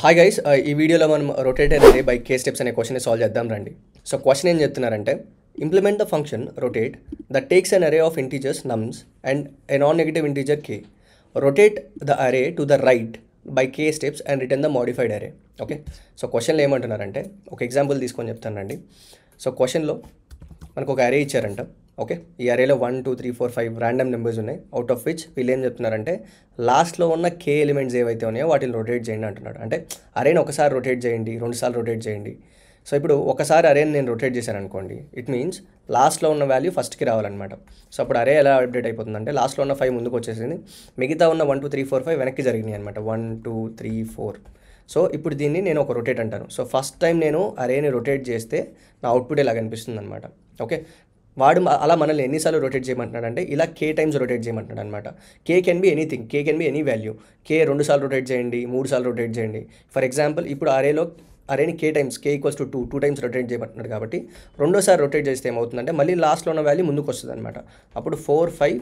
Hi guys, ఈ వీడియోలో మనం rotate array by K steps అనే క్వశ్చన్ సాల్వ్ చేద్దాం రండి. సో క్వశ్చన్ ఏం చెప్తున్నారంటే, implement the function rotate that takes an array of integers nums and a non negative integer K. Rotate the array to the right by K steps and return the modified array. Okay, so క్వశ్చన్లో ఏమంటున్నారంటే, ఒక example తీసుకొని చెప్తానండి. So క్వశ్చన్లో మనకు ఒక అరే ఇచ్చారంట. ఓకే, ఈ అరేలో 1 2 3 4 5 ర్యాండమ్ నెంబర్స్ ఉన్నాయి. అవుట్ ఆఫ్ విచ్ వీళ్ళు ఏం చెప్తున్నారంటే, లాస్ట్లో ఉన్న కే ఎలిమెంట్స్ ఏవైతే ఉన్నాయో వాటిని రొటేట్ చేయండి అంటున్నాడు. అంటే అరేని ఒకసారి రొటేట్ చేయండి, 2 సార్లు రొటేట్ చేయండి. సో ఇప్పుడు ఒకసారి అరేని నేను రొటేట్ చేశాను అనుకోండి, ఇట్ మీన్స్ లాస్ట్లో ఉన్న వాల్యూ ఫస్ట్కి రావాలన్నమాట. సో అప్పుడు అరే ఎలా అప్డేట్ అయిపోతుందంటే, లాస్ట్లో ఉన్న 5 ముందుకు వచ్చేసింది, మిగతా ఉన్న 1 2 3 4 5 వెనక్కి జరిగినాయి అనమాట. 1 2 3 4. సో ఇప్పుడు దీన్ని నేను ఒక రొటేట్ అంటాను. సో ఫస్ట్ టైం నేను అరేని రొటేట్ చేస్తే నా అవుట్పుట్ ఇలా కనిపిస్తుంది అనమాట. ఓకే, వాడు అలా మనల్ని ఎన్నిసార్లు రొటేట్ చేయమంటున్నాడు అంటే, ఇలా కే టైమ్స్ రొటేట్ చేయమంటున్నాడు అనమాట. K can be anything, K can be any value. K 2 సార్లు రొటేట్ చేయండి, 3 సార్లు రొటేట్ చేయండి. ఫర్ ఎగ్జాంపుల్ ఇప్పుడు అరేని K times, K equals to 2 times rotate చేయమంటున్నాడు కాబట్టి, రెండోసారి రొటేట్ చేస్తే ఏమవుతుందంటే మళ్ళీ లాస్ట్లో ఉన్న వాల్యూ ముందుకు వస్తుంది అనమాట. అప్పుడు 4 5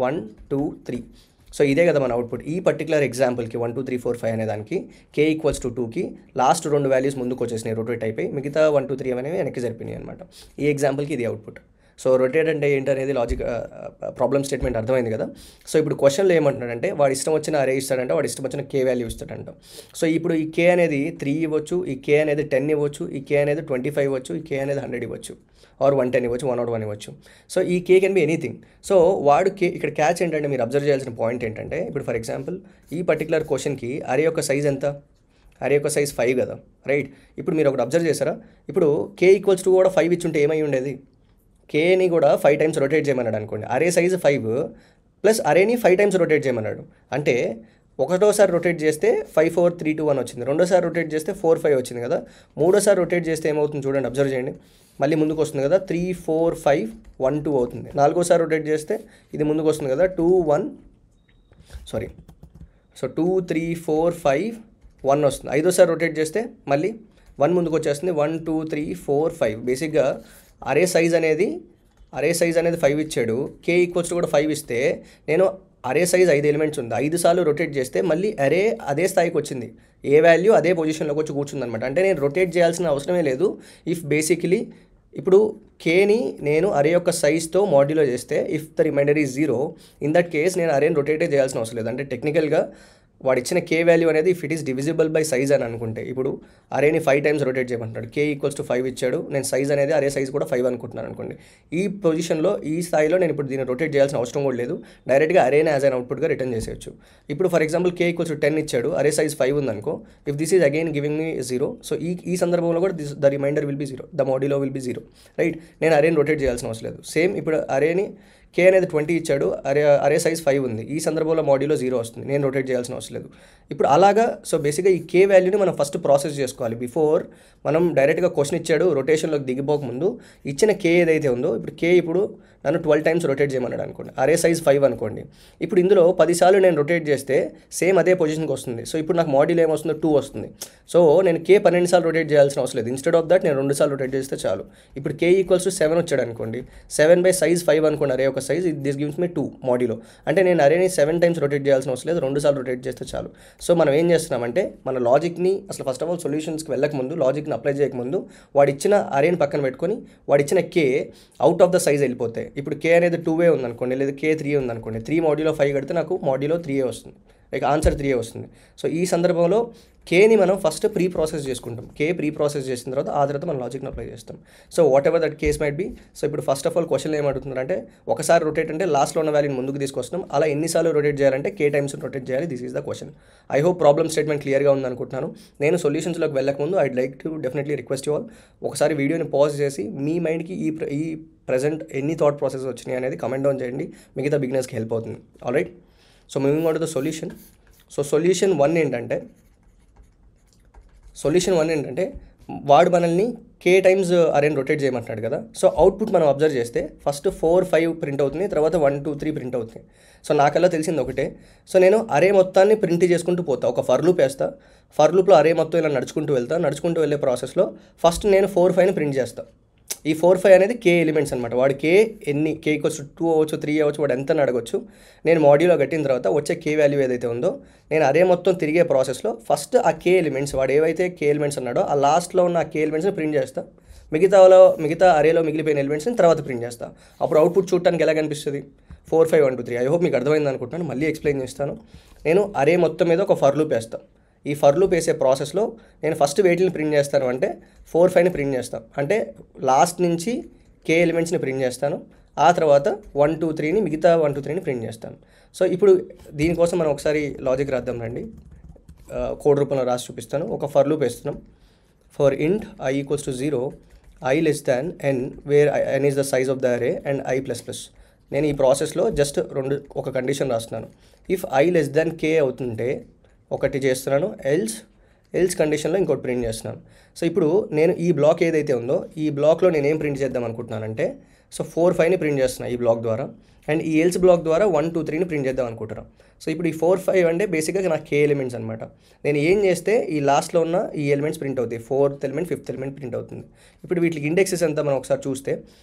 1 2 3. సో ఇదే కదా మన అవుట్పుట్. ఈ పర్టికులర్ ఎగ్జాంపుల్కి 1 2 3 4 5 అనే దానికి కే ఈక్వల్స్ టు 2కి లాస్ట్ 2 వాల్యూస్ ముందుకు వచ్చేసినాయి, రొటేట్ అయిపోయి, మిగతా 1 2 3 అనేవి వెనక్కి జరిపినాయి అనమాట. ఈ ఎగ్జాంపుల్కి ఇది అవుట్పుట్. సో రొటేట్ అంటే ఏంటనేది లాజిక్ ప్రాబ్లమ్ స్టేట్మెంట్ అర్థమైంది కదా. సో ఇప్పుడు క్వశ్చన్లో ఏమంటున్నాడంటే, వాడు ఇష్టం వచ్చిన అరే ఇస్తాడంట, వాడు ఇష్టం వచ్చిన కే వాల్యూ ఇస్తాడంట. సో ఇప్పుడు ఈ కే అనేది 3 ఇవ్వచ్చు, ఈ కే అనేది 10 ఇవ్వచ్చు, ఈ కే అనేది 25 ఇవ్వచ్చు, ఈ కే అనేది 100 ఇవ్వచ్చు, ఆర్ 110 ఇవ్వచ్చు, 101 ఇవ్వచ్చు. సో ఈ కే కెన్ బి ఎనీథింగ్. సో వాడు కే ఇక్కడ క్యాచ్ ఏంటంటే, మీరు అబ్జర్వ్ చేయాల్సిన పాయింట్ ఏంటంటే, ఇప్పుడు ఫర్ ఎగ్జాంపుల్ ఈ పర్టికులర్ క్వశ్చన్కి అరే యొక్క సైజ్ ఎంత? అరే యొక్క సైజ్ 5 కదా, రైట్? ఇప్పుడు మీరు ఒకటి అబ్జర్వ్ చేశారా, ఇప్పుడు కే ఈక్వల్స్ టు కూడా 5 ఇచ్చుంటే ఏమై ఉండేది? కేని కూడా 5 టైమ్స్ రొటేట్ చేయమన్నాడు అనుకోండి. అరే సైజు 5 ప్లస్ అరేని 5 టైమ్స్ రొటేట్ చేయమన్నాడు. అంటే ఒకటోసారి రొటేట్ చేస్తే 5 4 3 2 1 వచ్చింది, రెండోసారి రొటేట్ చేస్తే 4 5 వచ్చింది కదా, మూడోసారి రొటేట్ చేస్తే ఏమవుతుంది చూడండి, అబ్జర్వ్ చేయండి, మళ్ళీ ముందుకు వస్తుంది కదా, 3 4 5 1 2 అవుతుంది. నాలుగోసారి రొటేట్ చేస్తే ఇది ముందుకు వస్తుంది కదా, 2 1 సారీ సో 2 3 4 5 1 వస్తుంది. ఐదోసారి రొటేట్ చేస్తే మళ్ళీ 1 ముందుకు వచ్చేస్తుంది, 1 2 3 4 5. బేసిక్గా అరే సైజ్ అనేది 5 ఇచ్చాడు, కే ఈక్వల్స్ కూడా 5 ఇస్తే, నేను అరే సైజ్ 5 ఎలిమెంట్స్ ఉంది, 5 సార్లు రొటేట్ చేస్తే మళ్ళీ అరే అదే స్థాయికి వచ్చింది, ఏ వాల్యూ అదే పొజిషన్లోకి వచ్చి కూర్చుంది అనమాట. అంటే నేను రొటేట్ చేయాల్సిన అవసరమే లేదు. ఇఫ్ బేసికలీ ఇప్పుడు కేని నేను అరే యొక్క సైజ్తో మాడ్యులో చేస్తే, if the remainder is 0, in that case నేను అరేని రొటేటే చేయాల్సిన అవసరం లేదు. అంటే టెక్నికల్గా వాడు ఇచ్చిన కే వాల్యూ అనేది if it is divisible by size అని అనుకుంటే, ఇప్పుడు అరేని 5 టైమ్స్ రొటేట్ చేయమంటున్నాడు, కే ఈక్వల్స్ టు 5 ఇచ్చాడు, నేను సైజ్ అనేది అరే సైజ్ కూడా 5 అనుకుంటున్నాను అనుకోండి. ఈ పొజిషన్లో, ఈ స్థాయిలో నేను ఇప్పుడు దీన్ని రొటేట్ చేయాల్సిన అవసరం కూడా లేదు, డైరెక్ట్గా అరేని యాజ్ అన్ అవుట్పుట్గా రిటర్న్ చేసేయచ్చు. ఇప్పుడు for example K equals to 10 ఇచ్చాడు, అరే సైజ్ 5 ఉందనుకో, if this is again giving me 0, so ఈ సందర్భంలో కూడా the remainder will be 0, the modulo will be 0, right? నేను అరేని రొటేట్ చేయాల్సిన అవసరం లేదు. సేమ్ ఇప్పుడు అరేని కే అనేది 20 ఇచ్చాడు, అరే సైజ్ 5 ఉంది, ఈ సందర్భంలో మాడ్యులో 0 వస్తుంది, నేను రొటేట్ చేయాల్సిన అవసరం లేదు. ఇప్పుడు అలాగా సో బేసిక్గా ఈ కే వాల్యూని మనం ఫస్ట్ ప్రాసెస్ చేసుకోవాలి. బిఫోర్ మనం డైరెక్ట్గా క్వశ్చన్ ఇచ్చాడు, రొటేషన్లోకి దిగిపోక ముందు ఇచ్చిన కే ఏదైతే ఉందో, ఇప్పుడు కే ఇప్పుడు నన్ను 12 టైమ్స్ రొటేట్ చేయమన్నాడు అనుకోండి, అరే సైజ్ 5 అనుకోండి. ఇప్పుడు ఇందులో 10 సార్లు నేను రొటేట్ చేస్తే సేమ్ అదే పొజిషన్కి వస్తుంది. సో ఇప్పుడు నాకు మాడ్యుల్ ఏమొస్తుందో 2 వస్తుంది. సో నేను కే 12 సార్లు రొటేట్ చేయాల్సిన అవసరం లేదు. ఇన్స్టెడ్ ఆఫ్ దట్ నేను 2 సార్లు రొటేట్ చేస్తే చాలు. ఇప్పుడు కే ఈక్వల్స్ టు 7 వచ్చాడు అనుకోండి, 7 బై సైజ్ 5 అనుకోండి, అరే ఒక size, this gives me 2 modulo. అంటే నేను అరేని 7 టైమ్స్ రొటేట్ చేయాల్సిన అవసరం లేదు, 2 సార్లు రొటేట్ చేస్తే చాలు. సో మనం ఏం చేస్తున్నామంటే, మన లాజిక్ని అసలు ఫస్ట్ ఆఫ్ ఆల్ సొల్యూషన్స్కి వెళ్ళకముందు, లాజిక్ని అప్లై చేయకముందు, వాడు ఇచ్చిన అరేని పక్కన పెట్టుకొని వాడు ఇచ్చిన కే అవుట్ ఆఫ్ ద సైజ్ వెళ్ళిపోతాయి. ఇప్పుడు కే అనేది 2 ఉందనుకోండి, లేదా కే 3 ఉందనుకోండి, 3 మాడ్యులో 5 కడితే నాకు మాడ్యులో 3 వస్తుంది, లైక్ ఆన్సర్ 3 వస్తుంది. సో ఈ సందర్భంలో కేని మనం ఫస్ట్ ప్రీ ప్రాసెస్ చేసుకుంటాం. కే ప్రీ ప్రాసెస్ చేసిన తర్వాత ఆ తర్వాత మనం లాజిక్ని అప్లై చేస్తాం. So what ever that case might be. So ఇప్పుడు ఫస్ట్ ఆఫ్ ఆల్ క్వశ్చన్లో ఏమంటున్నారంటే, ఒకసారి రొటేట్ అంటే లాస్ట్లో ఉన్న వాల్యూని ముందుకు తీసుకొస్తున్నాం, అలా ఎన్నిసార్లు రొటేట్ చేయాలంటే కే టైమ్స్ రొటేట్ చేయాలి. This is the question. I hope problem statement క్లియర్గా ఉందనుకుంటున్నాను. నేను సొల్యూషన్స్లోకి వెళ్ళకముందు I'd like to definitely request you all, ఒకసారి వీడియోని పాజ్ చేసి మీ మైండ్కి ఈ ప్రజెంట్ ఎన్ని థాట్ ప్రాసెస్ వచ్చినాయి అనేది కమెంట్ డౌన్ చేయండి, మిగతా బిగినర్స్కి హెల్ప్ అవుతుంది. Alright, so moving on to the solution. So solution 1 ఏంటంటే, వాడు మనల్ని కే టైమ్స్ అరేని రొటేట్ చేయమంటున్నాడు కదా. సో అవుట్పుట్ మనం అబ్జర్వ్ చేస్తే ఫస్ట్ 4 5 ప్రింట్ అవుతుంది, తర్వాత 1 2 3 ప్రింట్ అవుతుంది. సో నాకల్లా తెలిసింది ఒకటే, సో నేను అరే మొత్తాన్ని ప్రింట్ చేసుకుంటూ పోతా, ఒక ఫర్ లూప్ వేస్తా, ఫర్ లూప్లో అరే మొత్తం ఇలా నడుచుకుంటూ వెళ్ళే ప్రాసెస్లో ఫస్ట్ నేను 4 5ని ప్రింట్ చేస్తాను. ఈ 4 5 అనేది కే ఎలిమెంట్స్ అనమాట. వాడు కే ఎన్ని కే ఈక్వల్స్ 2 అవ్వచ్చు 3 అవ్వచ్చు, వాడు ఎంత అని అడగొచ్చు. నేను మాడ్యూల్లో కట్టిన తర్వాత వచ్చే కే వాల్యూ ఏదైతే ఉందో నేను అరే మొత్తం తిరిగే ప్రాసెస్లో ఫస్ట్ ఆ కే ఎలిమెంట్స్ వాడు ఏవైతే కే ఎలిమెంట్స్ అన్నాడో ఆ లాస్ట్లో ఉన్న ఆ కే ఎలిమెంట్స్ని ప్రింట్ చేస్తా. మిగతా అరేలో మిగిలిపోయిన ఎలిమెంట్స్ని తర్వాత ప్రింట్ చేస్తా. అప్పుడు అవుట్పుట్ చూడటానికి ఎలా కనిపిస్తుంది? 4 5 1 2 3. ఐ హోప్ మీకు అర్థమైంది అనుకుంటున్నాను. మళ్ళీ ఎక్స్ప్లెయిన్ చేస్తాను. నేను అరే మొత్తం మీద ఒక ఫర్ లూప్ వేస్తాను. ఈ ఫర్ లూప్ వేసే ప్రాసెస్లో నేను ఫస్ట్ వేటిని ప్రింట్ చేస్తాను అంటే 4 5ని ప్రింట్ చేస్తాను. అంటే లాస్ట్ నుంచి కే ఎలిమెంట్స్ని ప్రింట్ చేస్తాను. ఆ తర్వాత 1 2 3ని మిగతా 1 2 3ని ప్రింట్ చేస్తాను. సో ఇప్పుడు దీనికోసం మనం ఒకసారి లాజిక్ రాద్దాం రండి. కోడ్ రూపంలో రాసి చూపిస్తాను. ఒక ఫర్ లూప్ వేస్తున్నాం. For int I equals to 0, I less than n, where n is the size of the array and I plus plus. నేను ఈ ప్రాసెస్లో జస్ట్ ఒక కండిషన్ రాస్తున్నాను. If I less than k అవుతుంటే ఒకటి చేస్తున్నాను, ఎల్స్ కండిషన్లో ఇంకోటి ప్రింట్ చేస్తున్నాను. సో ఇప్పుడు నేను ఈ బ్లాక్ ఏదైతే ఉందో ఈ బ్లాక్లో నేను ఏం ప్రింట్ చేద్దాం అనుకుంటున్నానంటే సో 4 5ని ప్రింట్ చేస్తున్నాను ఈ బ్లాక్ ద్వారా, అండ్ ఈ ఎల్స్ బ్లాక్ ద్వారా 1 2 3ని ప్రింట్ చేద్దాం అనుకుంటున్నాను. సో ఇప్పుడు ఈ 4 5 అంటే బేసిక్గా నాకు కే ఎలిమెంట్స్ అనమాట. నేను ఏం చేస్తే ఈ లాస్ట్లో ఉన్న ఈ ఎలిమెంట్స్ ప్రింట్ అవుతాయి. 4th element 5th element print అవుతుంది. ఇప్పుడు వీటికి ఇండెక్సెస్ ఎంత మనం ఒకసారి చూస్తే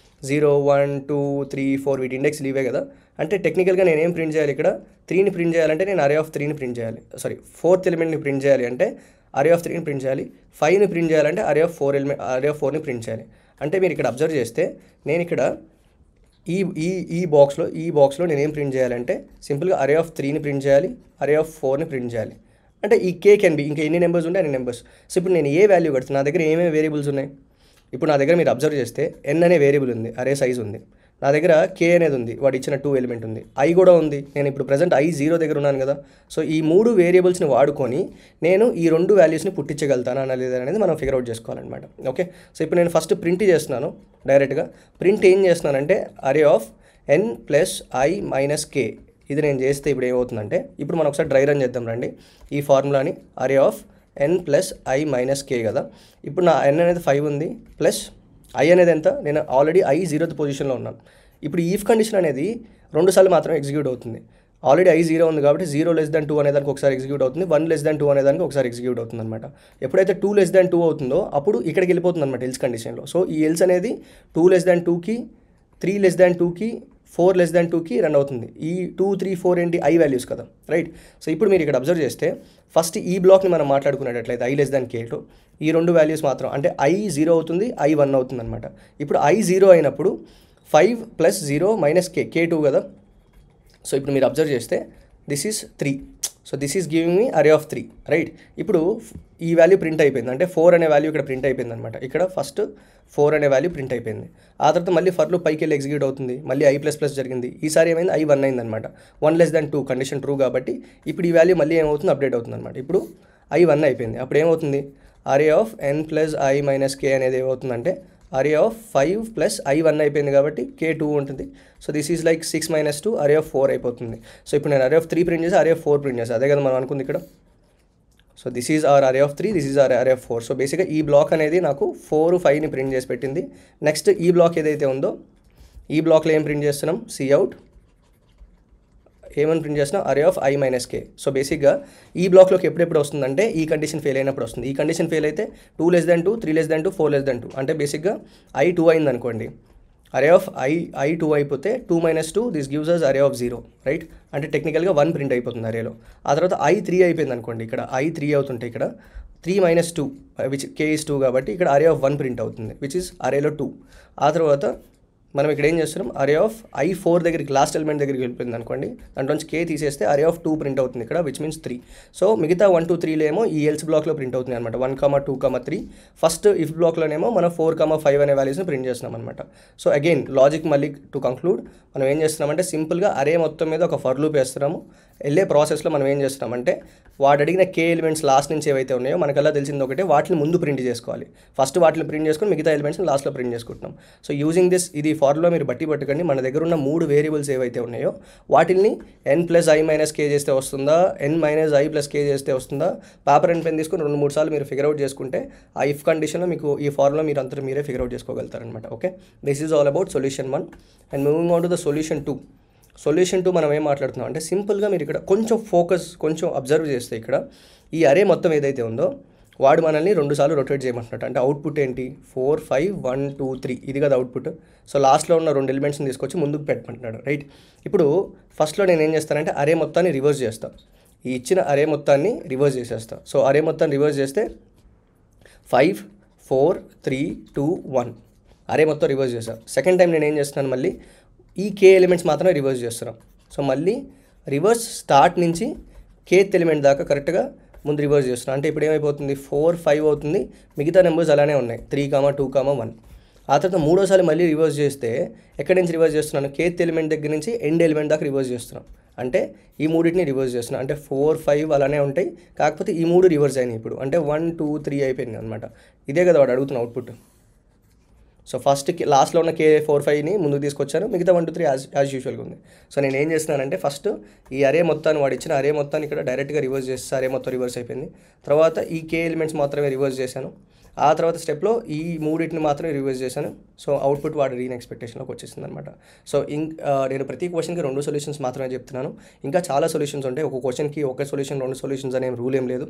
0 1 2 3 4 వీటి ఇండెక్స్ లీవే కదా. అంటే టెక్నికల్గా నేను ఏం ప్రింట్ చేయాలి ఇక్కడ 3ని ప్రింట్ చేయాలంటే నేను అరే ఆఫ్ 3ని ప్రింట్ చేయాలి. 4th ఎలిమెంట్ని ప్రింట్ చేయాలి అంటే అరే ఆఫ్ 3ని ప్రింట్ చేయాలి. 5ని ప్రింట్ చేయాలంటే అరే ఆఫ్ 4ని ప్రింట్ చేయాలి. అంటే మీరు ఇక్కడ అబ్జర్వ్ చేస్తే నేను ఇక్కడ ఈ బాక్స్లో నేను ఏం ప్రింట్ చేయాలంటే సింపుల్గా అరే ఆఫ్ 3ని ప్రింట్ చేయాలి, అరే ఆఫ్ 4ని ప్రింట్ చేయాలి. అంటే ఈ కే కెన్ బి ఇంకా ఎన్ని నెంబర్స్ ఉంటే అన్ని నెంబర్స్. సో ఇప్పుడు నేను ఏ వాల్యూ కడుతున్నా, నా దగ్గర ఏమేమి వేరియబుల్స్ ఉన్నాయి. ఇప్పుడు నా దగ్గర మీరు అబ్జర్వ్ చేస్తే ఎన్ అనే వేరియబుల్ ఉంది, అరే సైజ్ ఉంది. నా దగ్గర కే అనేది ఉంది, వాడు ఇచ్చిన 2 ఎలిమెంట్ ఉంది. ఐ కూడా ఉంది, నేను ఇప్పుడు ప్రజెంట్ I 0 దగ్గర ఉన్నాను కదా. సో ఈ 3 వేరియబుల్స్ని వాడుకొని నేను ఈ 2 వాల్యూస్ని పుట్టించగలుగుతానా లేదా అనేది మనం ఫిగర్ అవుట్ చేసుకోవాలన్నమాట. ఓకే, సో ఇప్పుడు నేను ఫస్ట్ ప్రింట్ చేస్తున్నాను. డైరెక్ట్గా ప్రింట్ ఏం చేస్తున్నానంటే array of N plus I minus K. ఇది నేను చేస్తే ఇప్పుడు ఏమవుతుందంటే ఇప్పుడు మనం ఒకసారి డ్రై రన్ చేద్దాం రండి. ఈ ఫార్ములాని array of N plus I minus K కదా. ఇప్పుడు నా ఎన్ అనేది 5 ఉంది, ప్లస్ ఐ అనేది ఎంత, నేను ఆల్రెడీ I 0th పొజిషన్లో ఉన్నాను. ఇప్పుడు ఈఫ్ కండిషన్ అనేది 2 సార్లు మాత్రమే ఎగ్జిక్యూట్ అవుతుంది. ఆల్రెడీ I 0 ఉంది కాబట్టి 0 less than 2 అనేదానికి ఒకసారి ఎగ్జిక్యూట్ అవుతుంది, 1 less than 2 అనేదానికి ఒకసారి ఎగ్జిక్యూట్ అవుతుంది అనమాట. ఎప్పుడైతే 2 less than 2 అవుతుందో అప్పుడు ఇక్కడికి వెళ్ళిపోతుంది అనమాట ఎల్స్ కండిషన్లో. సో ఈ ఎల్స్ అనేది 2 less than 2కి 3 less than 2కి 4 less than 2కి రన్ అవుతుంది. ఈ 2 3 4 ఏంటి I వాల్యూస్ కదా, రైట్. సో ఇప్పుడు మీరు ఇక్కడ అబ్జర్వ్ చేస్తే ఫస్ట్ ఈ బ్లాక్ని మనం మాట్లాడుకునేటట్లయితే I less than k2 ఈ 2 వాల్యూస్ మాత్రం అంటే I 0 అవుతుంది, I 1 అవుతుంది అనమాట. ఇప్పుడు I 0 అయినప్పుడు 5 + 0 - k2 కదా. సో ఇప్పుడు మీరు అబ్జర్వ్ చేస్తే this is 3. So this is giving me అరే ఆఫ్ 3, రైట్. ఇప్పుడు ఈ వాల్యూ ప్రింట్ అయిపోయింది, అంటే 4 అనే వాల్యూ ఇక్కడ ప్రింట్ అయిపోయింది అనమాట. ఇక్కడ ఫస్ట్ 4 అనే వాల్యూ ప్రింట్ అయిపోయింది. ఆ తర్వాత మళ్ళీ ఫర్లో పైకి వెళ్ళి ఎగ్జిక్యూట్ అవుతుంది, మళ్ళీ I++ జరిగింది. ఈసారి ఏమైంది I 1 అయింది అనమాట. 1 less than 2 కండిషన్ ట్రూ కాబట్టి ఇప్పుడు ఈ వాల్యూ మళ్ళీ ఏమవుతుంది, అప్డేట్ అవుతుంది అనమాట. ఇప్పుడు I 1 అయిపోయింది. అప్పుడు ఏమవుతుంది, అరే ఆఫ్ n + i - k అనేది ఏమవుతుందంటే అరే ఆఫ్ 5 + I 1 అయిపోయింది కాబట్టి k2 ఉంటుంది. సో దిస్ ఈజ్ లైక్ 6 - 2 అరే ఆఫ్ 4 అయిపోతుంది. సో ఇప్పుడు నేను అరే ఆఫ్ 3 ప్రింట్ చేసి అరే ఆఫ్ 4 ప్రింట్ చేస్తాను, అదే కదా మనం అనుకుంది ఇక్కడ. సో దిస్ ఈజ్ అవర్ అరే ఆఫ్ 3, దిస్ ఈజ్ అవర్ అరే ఆఫ్ 4. సో బేసిక్గా ఈ బ్లాక్ అనేది నాకు 4 5ని ప్రింట్ చేసి పెట్టింది. నెక్స్ట్ ఈ బ్లాక్ ఏదైతే ఉందో ఈ బ్లాక్లో ఏం ప్రింట్ చేస్తున్నాం, Cout ఏమని ప్రింట్ చేసినా అరే ఆఫ్ I - k. సో బేసిక్గా ఈ బ్లాక్లోకి ఎప్పుడెప్పుడు వస్తుందంటే ఈ కండిషన్ ఫెయిల్ అయినప్పుడు వస్తుంది. ఈ కండిషన్ ఫెయిల్ అయితే 2 less than 2 3 less than 2 4 less than 2 అంటే బేసిక్గా I 2 అయింది అనుకోండి. అరే ఆఫ్ I 2 అయిపోతే 2 - 2 దిస్ గివ్స్ అస్ అరే ఆఫ్ 0, రైట్. అంటే టెక్నికల్గా 1 ప్రింట్ అయిపోతుంది అరేలో. ఆ తర్వాత I 3 అయిపోయింది అనుకోండి, ఇక్కడ I 3 అవుతుంటే ఇక్కడ 3 - 2 విచ్ k is 2 కాబట్టి ఇక్కడ అరే ఆఫ్ 1 ప్రింట్ అవుతుంది, విచ్ ఇస్ అరేలో 2. ఆ తర్వాత మనం ఇక్కడ ఏం చేస్తున్నాం, అరే ఆఫ్ I 4 దగ్గరికి లాస్ట్ ఎలిమెంట్ దగ్గరికి వెళ్ళిపోయింది అనుకోండి, దాంట్లోంచి k తీసేస్తే అరే ఆఫ్ 2 ప్రింట్ అవుతుంది ఇక్కడ, విచ్ మీన్స్ 3. సో మిగతా 1 2 3లో ఏమో ఈ ఎల్స్ బ్లాక్లో ప్రింట్ అవుతుంది అనమాట, 1 2 3. ఫస్ట్ ఇఫ్ బ్లాక్లోనేమో మనం 4 5 అనే వాల్యూస్ని ప్రింట్ చేస్తున్నాం అనమాట. సో అగైన్ లాజిక్ మళ్ళీ టు కంక్లూడ్ మనం ఏం చేస్తున్నామంటే సింపుల్గా అరే మొత్తం మీద ఒక ఫర్ లూప్ వేస్తున్నాము. వెళ్ళే ప్రాసెస్లో మనం ఏం చేస్తున్నామంటే వాడు అడిగిన కే ఎలిమెంట్స్ లాస్ట్ నుంచి ఏవైతే ఉన్నాయో మనకల్లా తెలిసింది ఒకటే, వాటిని ముందు ప్రింట్ చేసుకోవాలి. ఫస్ట్ వాటిని ప్రింట్ చేసుకొని మిగతా ఎలిమెంట్స్ని లాస్ట్లో ప్రింట్ చేసుకుంటున్నాం. సో యూజింగ్ దిస్ ఇది ఫార్లో మీరు బట్టి పట్టుకండి, మన దగ్గర ఉన్న 3 వేరియబుల్స్ ఏవైతే ఉన్నాయో వాటిని n + i - k చేస్తే వస్తుందా, n - i + k చేస్తే వస్తుందా, పేపర్ అండ్ పెన్ తీసుకొని 2 3 సార్లు మీరు ఫిగర్ అవుట్ చేసుకుంటే ఆ ఇఫ్ కండిషన్లో మీకు ఈ ఫార్లో మీరు అంతా మీరే ఫిగర్ అవుట్ చేసుకోగలుగుతారనమాట. Okay, this is all about solution 1 and moving on to the solution 2. Solution 2 మనం ఏం మాట్లాడుతున్నాం అంటే సింపుల్గా మీరు ఇక్కడ కొంచెం ఫోకస్ కొంచెం అబ్జర్వ్ చేస్తే ఇక్కడ ఈ అరే మొత్తం ఏదైతే ఉందో వాడు మనల్ని 2 సార్లు రొటేట్ చేయమంటున్నట్టు. అంటే అవుట్పుట్ ఏంటి 4 5 1 2 3 ఇది కదా అవుట్పుట్. సో లాస్ట్లో ఉన్న 2 ఎలిమెంట్స్ని తీసుకొచ్చి ముందుకు పెట్టమంటున్నాడు, రైట్. ఇప్పుడు ఫస్ట్లో నేను ఏం చేస్తానంటే అరే మొత్తాన్ని రివర్స్ చేస్తాను. ఈ ఇచ్చిన అరే మొత్తాన్ని రివర్స్ చేసేస్తాను. సో అరే మొత్తాన్ని రివర్స్ చేస్తే 5 4 3 2 1 అరే మొత్తం రివర్స్ చేస్తాను. సెకండ్ టైం నేను ఏం చేస్తున్నాను, మళ్ళీ ఈ కే ఎలిమెంట్స్ మాత్రమే రివర్స్ చేస్తున్నాం. సో మళ్ళీ రివర్స్ స్టార్ట్ నుంచి కేత్ ఎలిమెంట్ దాకా కరెక్ట్గా ముందు రివర్స్ చేస్తున్నాం. అంటే ఇప్పుడు ఏమైపోతుంది 4 5 అవుతుంది, మిగతా నెంబర్స్ అలానే ఉన్నాయి 3 2 1. ఆ తర్వాత మూడోసారి మళ్ళీ రివర్స్ చేస్తే ఎక్కడి నుంచి రివర్స్ చేస్తున్నాను, కేత్ ఎలిమెంట్ దగ్గర నుంచి ఎండ్ ఎలిమెంట్ దాకా రివర్స్ చేస్తున్నాం. అంటే ఈ మూడింటిని రివర్స్ చేస్తున్నాం. అంటే 4 5 అలానే ఉంటాయి, కాకపోతే ఈ 3 రివర్స్ అయినాయి ఇప్పుడు. అంటే 1 2 3 అయిపోయింది అనమాట. ఇదే కదా వాడు అడుగుతున్న అవుట్పుట్. సో ఫస్ట్కి లాస్ట్లో ఉన్న కే 4 5ని ముందుకు తీసుకొచ్చాను, మిగతా 1 2 3 యాజ్ యూజువల్గా ఉంది. సో నేను ఏం చేస్తున్నానంటే ఫస్ట్ ఈ అరే మొత్తాన్ని వాడు ఇచ్చిన అరే మొత్తాన్ని ఇక్కడ డైరెక్ట్గా రివర్స్ చేస్తే అరే మొత్తం రివర్స్ అయిపోయింది. తర్వాత ఈ కే ఎలిమెంట్స్ మాత్రమే రివర్స్ చేశాను. ఆ తర్వాత స్టెప్లో ఈ మూడింటిని మాత్రమే రివర్స్ చేశాను. సో అవుట్పుట్ వాడు రీన్ ఎక్స్పెక్టేషన్లోకి వచ్చేసింది అనమాట. సో నేను ప్రతి క్వశ్చన్కి 2 సొల్యూషన్స్ మాత్రమే చెప్తున్నాను. ఇంకా చాలా సొల్యూషన్స్ ఉంటాయి. ఒక క్వశ్చన్కి ఒక సొల్యూషన్ 2 సొల్యూషన్స్ అనే రూల్ ఏం లేదు,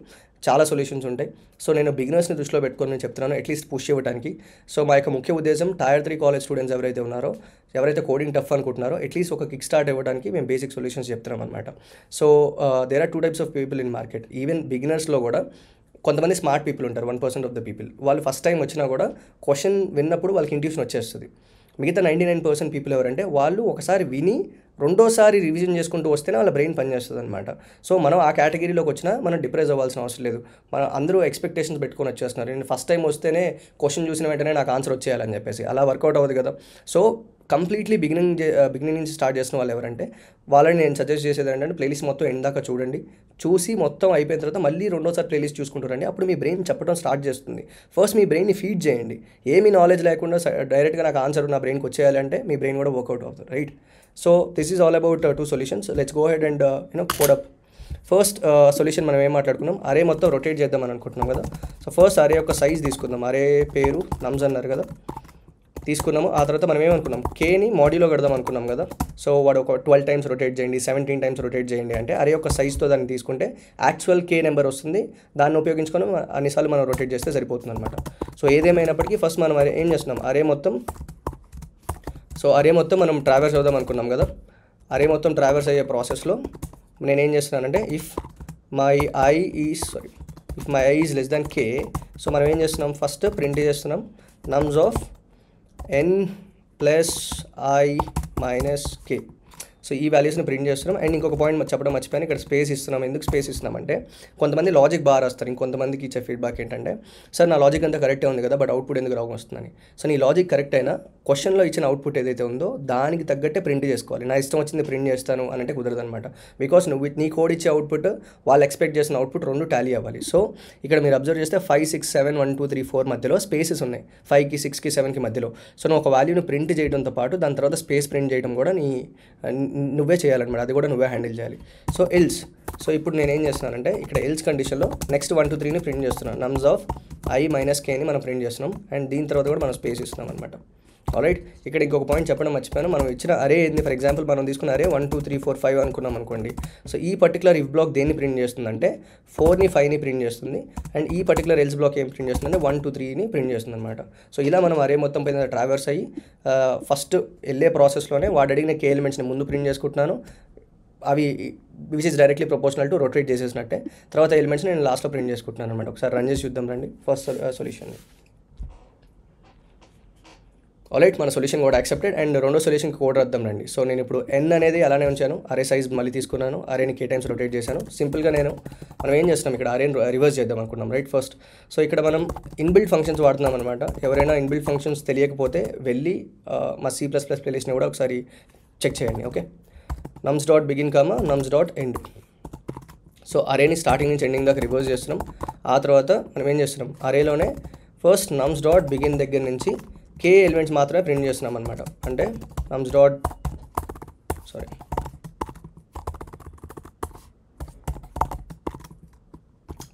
చాలా సొల్యూషన్స్ ఉంటాయి. సో నేను బిగినర్స్ని దృష్టిలో పెట్టుకొని నేను చెప్తున్నాను, అట్లీస్ట్ పుష్ ఇవ్వడానికి. సో మా యొక్క ముఖ్య ఉద్దేశం Tier 3 కాలేజ్ స్టూడెంట్స్ ఎవరైతే ఉన్నారో, ఎవరైతే కోడింగ్ టఫ్ అనుకుంటున్నారో, అట్లీస్ట్ ఒక కిక్ స్టార్ట్ ఇవ్వడానికి మేము బేసిక్ సొల్యూషన్స్ చెప్తున్నాం అనమాట. So there are 2 types of people in market. Even బిగినర్స్లో కూడా కొంతమంది స్మార్ట్ పీపుల్ ఉంటారు, 1% ఆఫ్ ద పీపుల్. వాళ్ళు ఫస్ట్ టైం వచ్చినా కూడా క్వశ్చన్ విన్నప్పుడు వాళ్ళకి ఇంట్యూషన్ వచ్చేస్తుంది. మిగతా 99% పీపుల్ ఎవరంటే వాళ్ళు ఒకసారి విని రెండోసారి రివిజన్ చేసుకుంటూ వస్తేనే వాళ్ళ బ్రెయిన్ పనిచేస్తుంది అనమాట. సో మనం ఆ కేటగిరీలోకి వచ్చినా మనం డిప్రెస్ అవ్వాల్సిన అవసరం లేదు. మనం అందరూ ఎక్స్పెక్టేషన్స్ పెట్టుకొని వచ్చేస్తున్నారు. నేను ఫస్ట్ టైం వస్తేనే క్వశ్చన్ చూసిన వెంటనే నాకు ఆన్సర్ వచ్చేయాలని చెప్పేసి అలా వర్కౌట్ అవ్వదు కదా. సో కంప్లీట్లీ బిగినింగ్ నుంచి స్టార్ట్ చేసిన వాళ్ళు ఎవరంటే వాళ్ళని నేను సజెస్ట్ చేసేది ఏంటంటే ప్లేలిస్ట్ మొత్తం ఎండ్ దాకా చూడండి. చూసి మొత్తం అయిపోయిన తర్వాత మళ్ళీ రెండోసారి ప్లేలిస్ట్ చూసుకుంటారండి. అప్పుడు మీ బ్రెయిన్ చెప్పడం స్టార్ట్ చేస్తుంది. ఫస్ట్ మీ బ్రెయిన్ని ఫీడ్ చేయండి. ఏమీ నాలెడ్జ్ లేకుండా డైరెక్ట్గా నాకు ఆన్సర్ నా బ్రెయిన్కి వచ్చేయాలంటే మీ బ్రెయిన్ కూడా వర్కౌట్ అవుతుంది, right. So this is all about 2 solutions. Let's go head and code up. First solution మనం ఏం మాట్లాడుకున్నాం, అరే మొత్తం రొటేట్ చేద్దామని అనుకుంటున్నాం కదా. సో ఫస్ట్ అరే యొక్క సైజ్ తీసుకుందాం. అరే పేరు నమ్స్ అన్నారు కదా, తీసుకున్నాము. ఆ తర్వాత మనం ఏమనుకున్నాం, కేని మాడ్యూలో కడదాం అనుకున్నాం కదా. సో వాడు ఒక 12 టైమ్స్ రొటేట్ చేయండి, 17 టైమ్స్ రొటేట్ చేయండి అంటే అరే యొక్క సైజ్తో దాన్ని తీసుకుంటే యాక్చువల్ కే నెంబర్ వస్తుంది. దాన్ని ఉపయోగించుకొని అన్నిసార్లు మనం రొటేట్ చేస్తే సరిపోతుంది అనమాట. సో ఏదేమైనప్పటికీ ఫస్ట్ మనం ఏం చేస్తున్నాం, అరే మొత్తం మనం ట్రావెర్స్ అవుదాం అనుకున్నాం కదా. అరే మొత్తం ట్రావెర్స్ అయ్యే ప్రాసెస్లో నేనేం చేస్తున్నానంటే if my I is less than K. So మనం ఏం చేస్తున్నాం, ఫస్ట్ ప్రింట్ చేస్తున్నాం నమ్స్ of n plus I minus K. So ఈ వాల్యూస్ని ప్రింట్ చేస్తున్నాం. అండ్ ఇంకొక పాయింట్ చెప్పడం మర్చిపోయాను, ఇక్కడ స్పేస్ ఇస్తున్నాం. ఎందుకు స్పేస్ ఇస్తున్నాం అంటే కొంతమంది లాజిక్ బాగా రాస్తారు, ఇంకొంతమందికి ఇచ్చే ఫీడ్బ్యాక్ ఏంటంటే సార్ నా లాజిక్ అంతా కరెక్టే ఉంది కదా, బట్ అవుట్పుట్ ఎందుకు రాంగ్ వస్తుందని. సో నీ లాజిక్ కరెక్ట్ అయినా క్వశ్చన్లో ఇచ్చిన అవుట్పుట్ ఏదైతే ఉందో దానికి తగ్గట్టే ప్రింట్ చేసుకోవాలి. నా ఇష్టం వచ్చింది ప్రింట్ చేస్తాను అని అంటే కుదరదు అనమాట. బికాస్ నువ్వు నీ కోడ్ ఇచ్చే అవుట్పుట్ వాళ్ళు ఎక్స్పెక్ట్ చేసిన అవుట్పుట్ 2 టాలీ అవ్వాలి. సో ఇక్కడ మీరు అబ్జర్వ్ చేస్తే 5 6 7 1 2 3 4 మధ్యలో స్పేసెస్ ఉన్నాయి, 5కి 6కి 7కి మధ్యలో. సో నువ్వు ఒక వాల్యూని ప్రింట్ చేయడంతో పాటు దాని తర్వాత స్పేస్ ప్రింట్ చేయడం కూడా నువ్వే చేయాలన్నమాట, అది కూడా నువ్వే హ్యాండిల్ చేయాలి. So else. సో ఇప్పుడు నేను ఏం చేస్తున్నానంటే ఇక్కడ ఎల్స్ కండిషన్లో నెక్స్ట్ 1 2 3ని ప్రింట్ చేస్తున్నాను. నమ్స్ ఆఫ్ ఐ మైనస్ కేని మనం ప్రింట్ చేస్తున్నాం. అండ్ దీని తర్వాత కూడా మనం స్పేస్ ఇస్తున్నాం అనమాట. ఆల్రైట్, ఇక్కడ ఇంకొక పాయింట్ చెప్పడం మర్చిపోయాను. మనం ఇచ్చిన అరే ఏంది, ఫర్ ఎగ్జాంపుల్ మనం తీసుకున్న అరే 1 2 3 4 5 అనుకున్నాం అనుకోండి. సో ఈ పర్టికులర్ ఇఫ్ బ్లాక్ దేన్ని ప్రింట్ చేస్తుందంటే 4ని 5ని ప్రింట్ చేస్తుంది. అండ్ ఈ పర్టికులర్ ఎల్స్ బ్లాక్ ఏం ప్రింట్ చేస్తుందంటే 1 2 3ని ప్రింట్ చేస్తుంది అనమాట. సో ఇలా మనం అరే మొత్తం పైన ట్రావెర్స్ అయ్యి ఫస్ట్ వెళ్ళే ప్రాసెస్లోనే వాడు అడిగిన కే ఎలిమెంట్స్ని ముందు ప్రింట్ చేసుకుంటున్నాను. అవి which is directly proportional to rotate చేసేసినట్టే. తర్వాత ఎలిమెంట్స్ నేను లాస్ట్లో ప్రింట్ చేసుకుంటున్నాను అనమాట. ఒకసారి రన్ చేసి చూద్దాం రండి ఫస్ట్ సొల్యూషన్ని. ఆల్రైట్, మన సొల్యూషన్ కూడా యాక్సెప్టెడ్. అండ్ రెండో సొల్యూషన్కి కోడ్ రాద్దాం రండి. సో నేను ఇప్పుడు n అనేది అలానే ఉంచాను, అరే సైజ్ మళ్ళీ తీసుకున్నాను, అరేని కే టైమ్స్ రొటేట్ చేశాను. సింపుల్గా మనం ఏం చేస్తున్నాం, ఇక్కడ అరేని రివర్స్ చేద్దాం అనుకున్నాం, రైట్. ఫస్ట్ సో ఇక్కడ మనం ఇన్బిల్ట్ ఫంక్షన్స్ వాడుతున్నాం అనమాట. ఎవరైనా ఇన్బిల్ట్ ఫంక్షన్స్ తెలియకపోతే వెళ్ళి మా C++ ప్లేలిస్ట్ని కూడా ఒకసారి చెక్ చేయండి, okay. Nums dot begin comma nums dot end. So అరేని స్టార్టింగ్ నుంచి ఎండింగ్ దాకా రివర్స్ చేస్తున్నాం. ఆ తర్వాత మనం ఏం చేస్తున్నాం, అరేలోనే ఫస్ట్ నమ్స్ డాట్ బిగిన్ దగ్గర నుంచి కే ఎలిమెంట్స్ మాత్రమే ప్రింట్ చేస్తున్నాం అనమాట. అంటే nums dot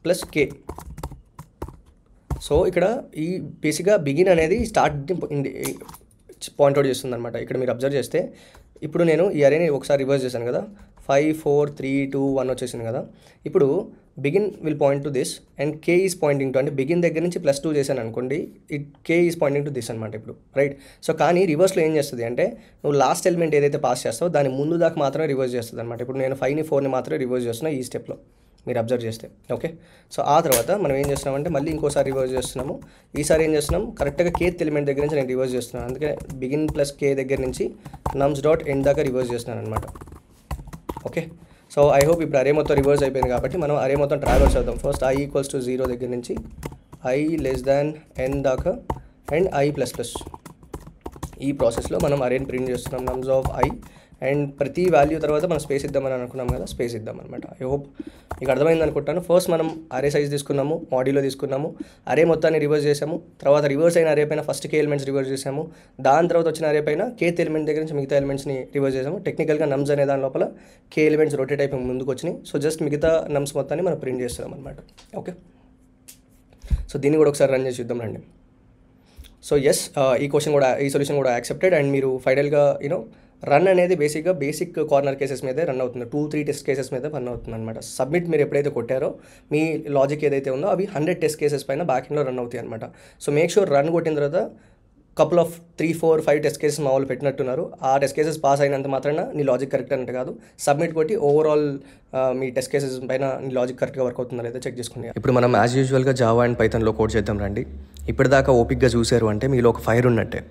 plus K. So ఇక్కడ ఈ బేసిక్గా బిగిన్ అనేది స్టార్ట్ పాయింట్అవుట్ చేస్తుంది అనమాట. ఇక్కడ మీరు అబ్జర్వ్ చేస్తే ఇప్పుడు నేను ఈ అరేని ఒకసారి రివర్స్ చేశాను కదా. 5 4 3 2 1 వచ్చేసింది కదా. ఇప్పుడు begin will point to this and K is pointing to, అంటే బిగిన్ దగ్గర నుంచి +2 చేశాను అనుకోండి, కే ఈజ్ పాయింటింగ్ టు దిస్ అనమాట ఇప్పుడు, రైట్. సో కానీ రివర్స్లో ఏం చేస్తుంది అంటే నువ్వు లాస్ట్ ఎలిమెంట్ ఏదైతే పాస్ చేస్తావో దాని ముందు దాకా మాత్రమే రివర్స్ చేస్తుంది అనమాట. ఇప్పుడు నేను 5ని 4ని మాత్రమే రివర్స్ చేస్తున్నా ఈ స్టెప్లో, మీరు అబ్జర్వ్ చేస్తే. ఓకే, సో ఆ తర్వాత మనం ఏం చేస్తున్నామంటే మళ్ళీ ఇంకోసారి రివర్స్ చేస్తున్నాము. ఈసారి ఏం చేస్తున్నాం, కరెక్ట్గా కేత్ ఎలిమెంట్ దగ్గర నుంచి నేను రివర్స్ చేస్తున్నాను. అందుకే బిగిన్ ప్లస్ కే దగ్గర నుంచి నమ్స్ డాట్ ఎండ్ దాకా రివర్స్ చేస్తున్నాను అనమాట. ఓకే, సో ఐ హోప్ ఇప్పుడు అరే మొత్తం రివర్స్ అయిపోయింది కాబట్టి మనం అరే మొత్తం ట్రావెల్స్ అవుతాం. ఫస్ట్ i = 0 దగ్గర నుంచి i n దాకా అండ్ i++. ఈ ప్రాసెస్లో మనం అరేని ప్రింట్ చేస్తున్నాం నమ్స్ ఆఫ్ i, అండ్ ప్రతి వాల్యూ తర్వాత మనం స్పేస్ ఇద్దామని అనుకున్నాం కదా, స్పేస్ ఇద్దాం అనమాట. ఐ హోప్ మీకు అర్థమైంది అనుకుంటాను. ఫస్ట్ మనం అరే సైజ్ తీసుకున్నాము, మాడ్యూలో తీసుకున్నాము, అరే మొత్తాన్ని రివర్స్ చేసాము. తర్వాత రివర్స్ అయిన అరే పైన ఫస్ట్ కే ఎలిమెంట్స్ రివర్స్ చేసాము. దాని తర్వాత వచ్చిన అరే పైన కేత్ ఎలిమెంట్ దగ్గర నుంచి మిగతా ఎలిమెంట్స్ని రివర్స్ చేసాము. టెక్నికల్గా నమ్స్ అనే దాని లోపల కే ఎలిమెంట్స్ రొటేట్ అయిపోయి ముందుకు వచ్చినాయి. సో జస్ట్ మిగతా నమ్స్ మొత్తాన్ని మనం ప్రింట్ చేస్తున్నాం అనమాట. ఓకే, సో దీన్ని కూడా ఒకసారి రన్ చేసి చూద్దాం రండి. సో ఎస్, ఈ సొల్యూషన్ కూడా యాక్సెప్టెడ్. అండ్ మీరు ఫైనల్గా రన్ అనేది బేసిక్ కార్నర్ కేసెస్ మీదే రన్ అవుతుంది, 2-3 టెస్ట్ కేసెస్ మీద రన్ అవుతుంది అనమాట. సబ్మిట్ మీరు ఎప్పుడైతే కొట్టారో మీ లాజిక్ ఏదైతే ఉందో అవి 100 టెస్ట్ కేసెస్ పైన బ్యాక్ ఎండ్లో రన్ అవుతాయి అనమాట. సో మేక్ షూర్ రన్ కొట్టిన తర్వాత కపుల్ ఆఫ్ 3-4-5 టెస్ట్ కేసెస్ మా వాళ్ళు పెట్టినట్టున్నారు. ఆ టెస్ట్ కేసెస్ పాస్ అయినంత మాత్రాన నీ లాజిక్ కరెక్ట్ అంటే కాదు, సబ్మిట్ కొట్టి ఓవరాల్ మీ టెస్ట్ కేసెస్ పైన నీ లాజిక్ కరెక్ట్గా వర్క్ అవుతుందా లేదా చెక్ చేసుకోండి. ఇప్పుడు మనం యాజ్ యూజువల్గా జావా అండ్ పైథాన్లో కోడ్ చేద్దాం రండి. ఇప్పటిదాకా ఓపిక్గా చూసారు అంటే మీలో ఒక ఫైర్ ఉన్నట్టే.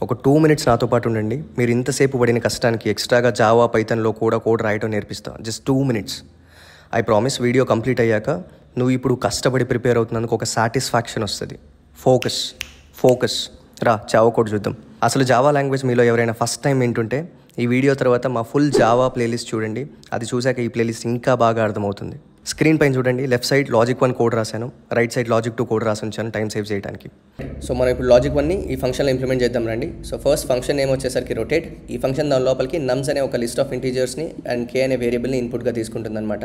ఒక 2 minutes నాతో పాటు ఉండండి. మీరు ఇంతసేపు పడిన కష్టానికి ఎక్స్ట్రాగా జావా పైథాన్లో కూడా కోడ్ రాయటం నేర్పిస్తా. Just 2 minutes. I promise video complete అయ్యాక నువ్వు ఇప్పుడు కష్టపడి ప్రిపేర్ అవుతున్నందుకు ఒక సాటిస్ఫాక్షన్ వస్తుంది. ఫోకస్ రా జావా కోడ్ చూద్దాం. అసలు జావా లాంగ్వేజ్ మీలో ఎవరైనా ఫస్ట్ టైం వింటుంటే ఈ వీడియో తర్వాత మా ఫుల్ జావా ప్లేలిస్ట్ చూడండి. అది చూశాక ఈ ప్లేలిస్ట్ ఇంకా బాగా అర్థమవుతుంది. స్క్రీన్ పైన చూడండి, లెఫ్ట్ సైడ్ లాజిక్ 1 కోడ్ రాశాను, రైట్ సైడ్ లాజిక్ 2 కోడ్ రాసి ఉంచాను టైం సేవ్ చేయడానికి. సో మనం ఇప్పుడు లాజిక్ 1ని ఈ ఫంక్షన్లో ఇంప్లిమెంట్ చేద్దాం రండి. సో ఫస్ట్ ఫంక్షన్ నేమ్ వచ్చేసరికి రొటేట్. ఈ ఫంక్షన్ దాని లోపలికి నమ్స్ అనే ఒక లిస్ట్ ఆఫ్ ఇంటీజర్స్ని అండ్ కే అనే వేరియబుల్ని ఇన్పుట్గా తీసుకుంటుంది అనమాట.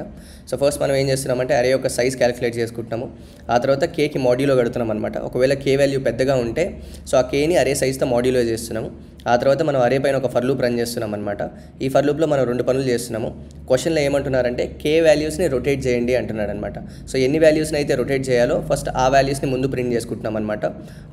సో ఫస్ట్ మనం ఏం చేస్తున్నామంటే అరే యొక్క సైజ్ క్యాలిక్యులేట్ చేసుకుంటున్నాము. ఆ తర్వాత కేకి మాడ్యూలో కడుతున్నాం అనమాట. ఒకవేళ కే వాల్యూ పెద్దగా ఉంటే సో ఆ కేని అరే సైజ్తో మాడ్యూలో చేస్తున్నాము. ఆ తర్వాత మనం అరే పైన ఒక ఫర్ లూప్ రన్ చేస్తున్నాం అనమాట. ఈ ఫర్ లూప్లో మనం 2 పనులు చేస్తున్నాము. క్వశ్చన్లో ఏమంటున్నారంటే కే వాల్యూస్ని రొటేట్ చేయండి అంటున్నాడు అనమాట. సో ఎన్ని వాల్యూస్ని అయితే రొటేట్ చేయాలో ఫస్ట్ ఆ వాల్యూస్ని ముందు ప్రింట్ చేసుకుంటున్నాం అనమాట.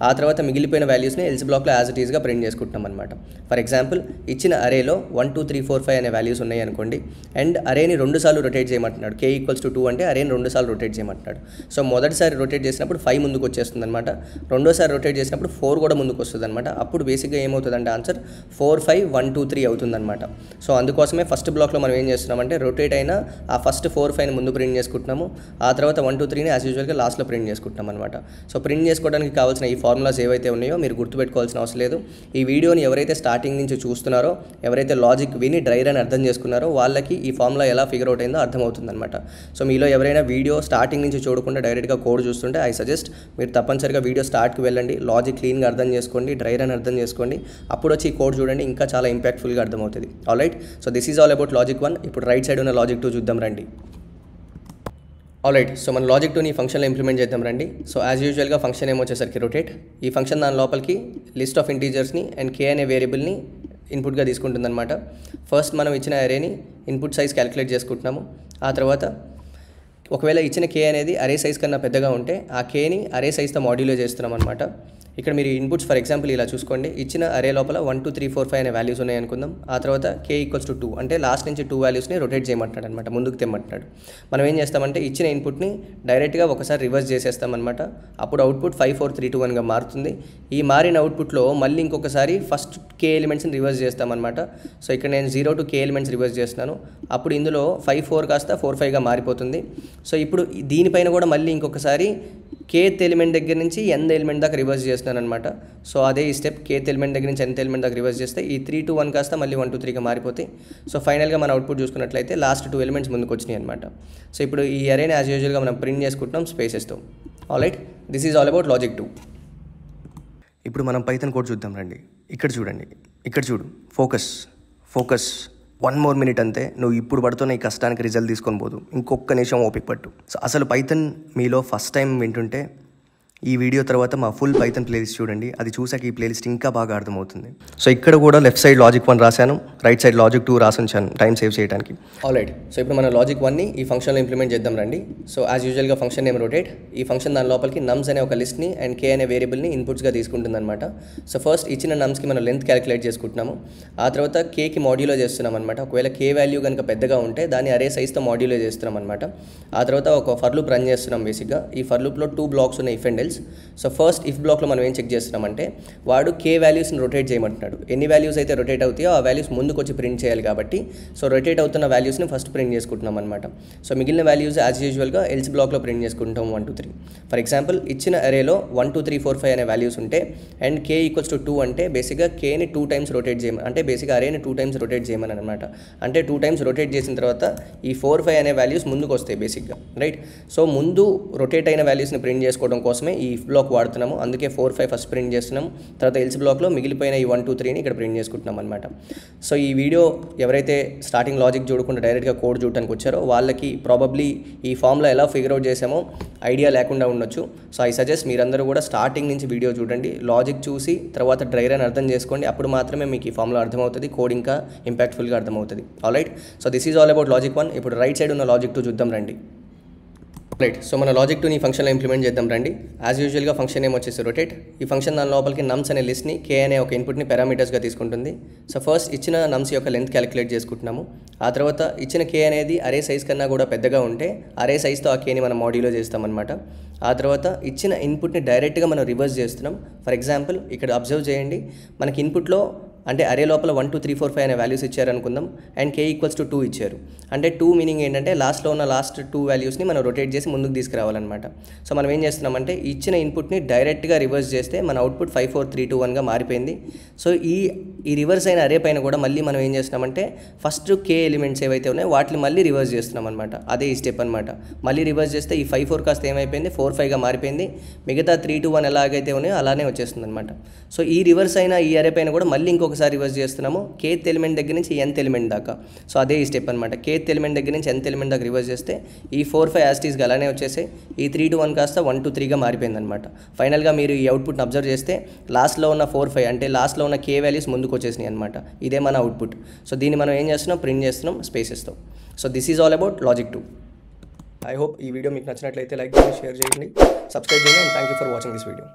ఆ తర్వాత మిగిలిపోయిన వాల్యూస్ని ఎల్స్ బ్లాక్లో యాజ్ ఇట్ ఈస్గా ప్రింట్ చేసుకుంటున్నాం అనమాట. ఫర్ ఎగ్జాంపుల్ ఇచ్చిన అరేలో 1 2 3 4 5 అనే వాల్యూస్ ఉన్నాయి అనుకోండి, అండ్ అరేని 2 సార్లు రొటేట్ చేయమంటున్నాడు. కే = 2 అంటే అరేని 2 సార్లు రొటేట్ చేయమంటున్నాడు. సో మొదటిసారి రొటేట్ చేసినప్పుడు 5 ముందుకు వచ్చేస్తుంది అనమాట. రెండోసారి రొటేట్ చేసినప్పుడు 4 కూడా ముందుకు వస్తుంది అనమాట. అప్పుడు బేసిక్గా ఏమవుతుందంటే ఆన్సర్ 4 5 1 2 3 అవుతుందన్నమాట. సో అందుకోసమే ఫస్ట్ బ్లాక్లో మనం ఏం చేస్తున్నామంటే రొటేట్ అయిన ఆ ఫస్ట్ 4 5ని ముందు ప్రింట్ చేసుకుంటున్నాము. ఆ తర్వాత 1 2 3ని యాజ్ యూజువల్గా లాస్ట్లో ప్రింట్ చేసుకుంటున్నాం అనమాట. సో ప్రింట్ చేసుకోవడానికి కావాల్సిన ఈ ఫార్ములాస్ ఏవైతే ఉన్నాయో మీరు గుర్తుపెట్టుకోవాల్సిన అవసరం లేదు. ఈ వీడియోని ఎవరైతే స్టార్టింగ్ నుంచి చూస్తున్నారో, ఎవరైతే లాజిక్ విని డ్రైర్ అని అర్థం చేసుకున్నారో వాళ్ళకి ఈ ఫార్ములా ఎలా ఫిగర్ అవుట్ అయిందో అర్థమవుతుందన్నమాట. సో మీలో ఎవరైనా వీడియో స్టార్టింగ్ నుంచి చూడకుండా డైరెక్ట్గా కోడ్ చూస్తుంటే ఐ సజెస్ట్ మీరు తప్పనిసరిగా వీడియో స్టార్ట్కి వెళ్ళండి, లాజిక్ క్లీన్గా అర్థం చేసుకోండి, డ్రైర్ అని అర్థం చేసుకోండి. అప్పుడు వచ్చి ఈ కోడ్ చూడండి, ఇంకా చాలా ఇంపాక్ట్ఫుల్గా అర్థమవుతుంది. Alright, so this is all about logic 1. ఇప్పుడు రైట్ సైడ్ ఉన్న లాజిక్ 2 చూద్దాం రండి. ఆల్రైట్, సో మన లాజిక్ 2ని ఈ ఫంక్షన్లో ఇంప్లిమెంట్ చేద్దాం రండి. సో యాజ్ యూజువల్గా ఫంక్షన్ ఏమొచ్చేసరికి రొటేట్. ఈ ఫంక్షన్ దాని లోపలికి లిస్ట్ ఆఫ్ ఇంటీజర్స్ని అండ్ కే అనే వేరియబుల్ని ఇన్పుట్గా తీసుకుంటుంది అనమాట. ఫస్ట్ మనం ఇచ్చిన అరేని ఇన్పుట్ సైజ్ క్యాలిక్యులేట్ చేసుకుంటున్నాము. ఆ తర్వాత ఒకవేళ ఇచ్చిన కే అనేది అరే సైజ్ కన్నా పెద్దగా ఉంటే ఆ కేని అరే సైజ్తో మాడ్యులేట్ చేస్తున్నాం అనమాట. ఇక్కడ మీరు ఇన్పుట్స్ ఫర్ ఎగ్జాంపుల్ ఇలా చూసుకోండి. ఇచ్చిన అరే లోపల 1 2 3 4 5 అనే వాల్యూస్ ఉన్నాయి అనుకుందాం. ఆ తర్వాత కే = 2 అంటే లాస్ట్ నుంచి 2 వాల్యూస్ని రొటేట్ చేయమంటున్నాడు అనమాట, ముందుకు తెమ్మంటున్నాడు. మనం ఏం చేస్తామంటే ఇచ్చిన ఇన్పుట్ని డైరెక్ట్గా ఒకసారి రివర్స్ చేసేస్తామన్నమాట. అప్పుడు అవుట్పుట్ 5 4 3 2 1గా మారుతుంది. ఈ మారిన అవుట్పుట్లో మళ్ళీ ఇంకొకసారి ఫస్ట్ కే ఎలిమెంట్స్ని రివర్స్ చేస్తామన్నమాట. సో ఇక్కడ నేను 0 to k ఎలిమెంట్స్ రివర్స్ చేస్తున్నాను. అప్పుడు ఇందులో 5 4 కాస్త 4 5గా మారిపోతుంది. సో ఇప్పుడు దీనిపైన కూడా మళ్ళీ ఇంకొకసారి కేత్ ఎలిమెంట్ దగ్గర నుంచి nth ఎలిమెంట్ దాకా రివర్స్ చేస్తున్నాను అనమాట. సో అదే ఈ స్టెప్ కేత్ ఎలిమెంట్ దగ్గర నుంచి nth ఎలిమెంట్ దాకా రివర్స్ చేస్తే ఈ 3 to 1 కాస్త మళ్ళీ 1 to 3గా మారిపోతాయి. సో ఫైనల్గా మన అవుట్పుట్ చూసుకున్నట్లయితే లాస్ట్ 2 ఎలిమెంట్స్ ముందుకు వచ్చినాయి అనమాట. సో ఇప్పుడు ఈ అరేని యాజ్ యూజువల్గా మనం ప్రింట్ చేసుకుంటున్నాం స్పేసెస్తో. Alright, this is all about logic 2. ఇప్పుడు మనం పైథాన్ కోడ్ చూద్దాం రండి. ఇక్కడ చూడండి, ఇక్కడ చూడు, ఫోకస్ 1 more minute అంతే. నువ్వు ఇప్పుడు పడుతున్న ఈ కష్టానికి రిజల్ట్ తీసుకొని పోదు, ఇంకొక నిమిషం ఓపిక పట్టు. సో అసలు పైథాన్ మీలో ఫస్ట్ టైం వింటుంటే ఈ వీడియో తర్వాత మా ఫుల్ పైథాన్ ప్లేలిస్ట్ చూడండి, అది చూసాక ఈ ప్లేలిస్ట్ ఇంకా బాగా అర్థమవుతుంది. సో ఇక్కడ కూడా లెఫ్ట్ సైడ్ లాజిక్ 1 రాశాను, రైట్ సైడ్ లాజిక్ 2 రాసి ఉంచాను టైం సేవ్ చేయడానికి. ఆల్రైట్, సో ఇప్పుడు మన లాజిక్ 1ని ఈ ఫంక్షన్లో ఇంప్లిమెంట్ చేద్దాం రండి. సో యాజ్ యూజువల్గా ఫంక్షన్ నేమ్ రొటేట్. ఈ ఫంక్షన్ దాని లోపలికి నమ్స్ అనే ఒక లిస్ట్ని అండ్ కే అనే వేరియబుల్ని ఇన్పుట్స్గా తీసుకుంటుంది అనమాట. సో ఫస్ట్ ఇచ్చిన నమ్స్కి మనం లెంత్ క్యాలిక్యులేట్ చేసుకుంటున్నాము, ఆ తర్వాత కేకి మాడ్యులో చేస్తున్నాం అనమాట. ఒకవేళ కే వాల్యూ కనుక పెద్దగా ఉంటే దాన్ని అరే సైజ్తో మాడ్యులో చేస్తున్నాం అనమాట. ఆ తర్వాత ఒక ఫర్ లూప్ రన్ చేస్తున్నాం. బేసిక్గా ఈ ఫర్ లూప్లో 2 బ్లాక్స్ ఉన్నాయి, if and else. So first if బ్లాక్లో మనం ఏం చెక్ చేస్తున్నామంటే వాడు కే వాల్యూస్ని రొటేట్ చేయమంటున్నాడు. ఎన్ని వాల్యూస్ అయితే రొటేట్ అవుతాయో ఆ వాల్యూస్ ముందుకు వచ్చి ప్రింట్ చేయాలి కాబట్టి సో రొటేట్ అవుతున్న వాల్యూస్ని ఫస్ట్ ప్రింట్ చేసుకుంటున్నాం అనమాట. సో మిగిలిన వాల్యూస్ యాజ్ యూజువల్గా ఎల్స్ బ్లాక్లో ప్రింట్ చేసుకుంటాం 1 2 3. ఫర్ ఎగ్జాంపుల్ ఇచ్చిన అరేలో 1 2 3 4 5 అనే వాల్యూస్ ఉంటే అండ్ కే ఈక్వల్స్ టు 2 అంటే బేసిక్గా కేని 2 టైమ్స్ రొటేట్ చేయమని, అంటే బేసిక్గా అరేని 2 టైమ్స్ రొటేట్ చేయమని అనమాట. అంటే 2 టైమ్స్ రొటేట్ చేసిన తర్వాత ఈ 4 5 అనే వాల్యూస్ ముందుకు వస్తాయి బేసిక్గా, రైట్. సో ముందు రొటేట్ అయిన వాల్యూస్ని ప్రింట్ చేసుకోవడం కోసమే ఈ ఇఫ్ బ్లాక్ వాడుతున్నాము. అందుకే 4 5 ఫస్ట్ ప్రింట్ చేస్తున్నాం, తర్వాత ఎల్స్ బ్లాక్లో మిగిలిపోయిన ఈ 1 2 3ని ఇక్కడ ప్రింట్ చేసుకుంటున్నాం అనమాట. సో ఈ వీడియో ఎవరైతే స్టార్టింగ్ లాజిక్ చూడకుండా డైరెక్ట్గా కోడ్ చూడటానికి వచ్చారో వాళ్ళకి ప్రాబబ్లీ ఈ ఫామ్లో ఎలా ఫిగర్ అవుట్ చేసామో ఐడియా లేకుండా ఉండొచ్చు. సో ఐ సజెస్ట్ మీరందరూ కూడా స్టార్టింగ్ నుంచి వీడియో చూడండి, లాజిక్ చూసి తర్వాత డ్రై రన్ అర్థం చేసుకోండి. అప్పుడు మాత్రమే మీకు ఈ ఫామ్లో అర్థమవుతుంది, కోడ్ ఇంకా ఇంపాక్ట్ఫుల్గా అర్థమవుతుంది. Alright, so this is all about logic 1. ఇప్పుడు రైట్ సైడ్ ఉన్న లాజిక్ 2 చూద్దాం రండి. రైట్, సో మన లాజిక్ 2ని ఫంక్షన్లో ఇంప్లిమెంట్ చేద్దాం రండి. యాజ్ యూజువల్గా ఫంక్షన్ నేమ్ వచ్చేసి రొటేట్. ఈ ఫంక్షన్ దాని లోపలికి నమ్స్ అనే లిస్ట్ని కే అనే ఒక ఇన్పుట్ని పారామీటర్స్గా తీసుకుంటుంది. సో ఫస్ట్ ఇచ్చిన నమ్స్ యొక్క లెంత్ క్యాలిక్యులేట్ చేసుకుంటున్నాము. ఆ తర్వాత ఇచ్చిన కే అనేది అరే సైజ్ కన్నా కూడా పెద్దగా ఉంటే అరే సైజ్తో ఆ కేని మనం మాడ్యులో చేస్తామన్నమాట. ఆ తర్వాత ఇచ్చిన ఇన్పుట్ని డైరెక్ట్గా మనం రివర్స్ చేస్తున్నాం. ఫర్ ఎగ్జాంపుల్ ఇక్కడ అబ్జర్వ్ చేయండి, మనకి ఇన్పుట్లో అంటే అరే లోపల 1 2 3 4 5 అనే వాల్యూస్ ఇచ్చారనుకుందాం అండ్ కే ఈక్వల్స్ టు 2 ఇచ్చారు. అంటే 2 మీనింగ్ ఏంటంటే లాస్ట్లో ఉన్న లాస్ట్ 2 వాల్యూస్ని మనం రొటేట్ చేసి ముందుకు తీసుకురావాలన్నమాట. సో మనం ఏం చేస్తున్నామంటే ఇచ్చిన ఇన్పుట్ని డైరెక్ట్గా రివర్స్ చేస్తే మన అవుట్పుట్ 5 4 3 2 1గా మారిపోయింది. సో ఈ రివర్స్ అయిన అరే పైన కూడా మళ్ళీ మనం ఏం చేస్తున్నామంటే ఫస్ట్ కే ఎలిమెంట్స్ ఏవైతే ఉన్నాయో వాటిని మళ్ళీ రివర్స్ చేస్తున్నాం అనమాట. అదే ఈ స్టెప్ అనమాట. మళ్ళీ రివర్స్ చేస్తే ఈ 5 4 కాస్త ఏమైపోయింది 4 5గా మారిపోయింది. మిగతా 3 2 1 ఎలాగైతే ఉన్నాయో అలానే వచ్చేస్తుంది అనమాట. సో ఈ రివర్స్ అయిన ఈ అరే పైన కూడా మళ్ళీ ఒకసారి రివర్స్ చేస్తున్నాము కేత్ ఎలిమెంట్ దగ్గర నుంచి nth ఎలిమెంట్ దాకా. సో అదే ఈ స్టెప్ అనమాట. కేత్ ఎలిమెంట్ దగ్గర నుంచి nth ఎలిమెంట్ దాకా రివర్స్ చేస్తే ఈ 4 5 యాస్టీస్గా అలానే వచ్చేసి ఈ 3 2 1 కాస్త 1 2 3గా మారిపోయింది అనమాట. ఫైనల్గా మీరు ఈ అవుట్పుట్ని అబ్జర్వ్ చేస్తే లాస్ట్లో ఉన్న 4 5 అంటే లాస్ట్లో ఉన్న కే వాల్యూస్ ముందుకు వచ్చేసినాయి అనమాట. ఇదే మన అవుట్పుట్. సో దీన్ని మనం ఏం చేస్తున్నాం, ప్రింట్ చేస్తున్నాం స్పేసెస్తో. So this is all about logic 2. I hope ఈ వీడియో మీకు నచ్చినట్లయితే లైక్ చేయండి, షేర్ చేయండి, సబ్స్క్రైబ్ చేయండి and thank you for watching this video.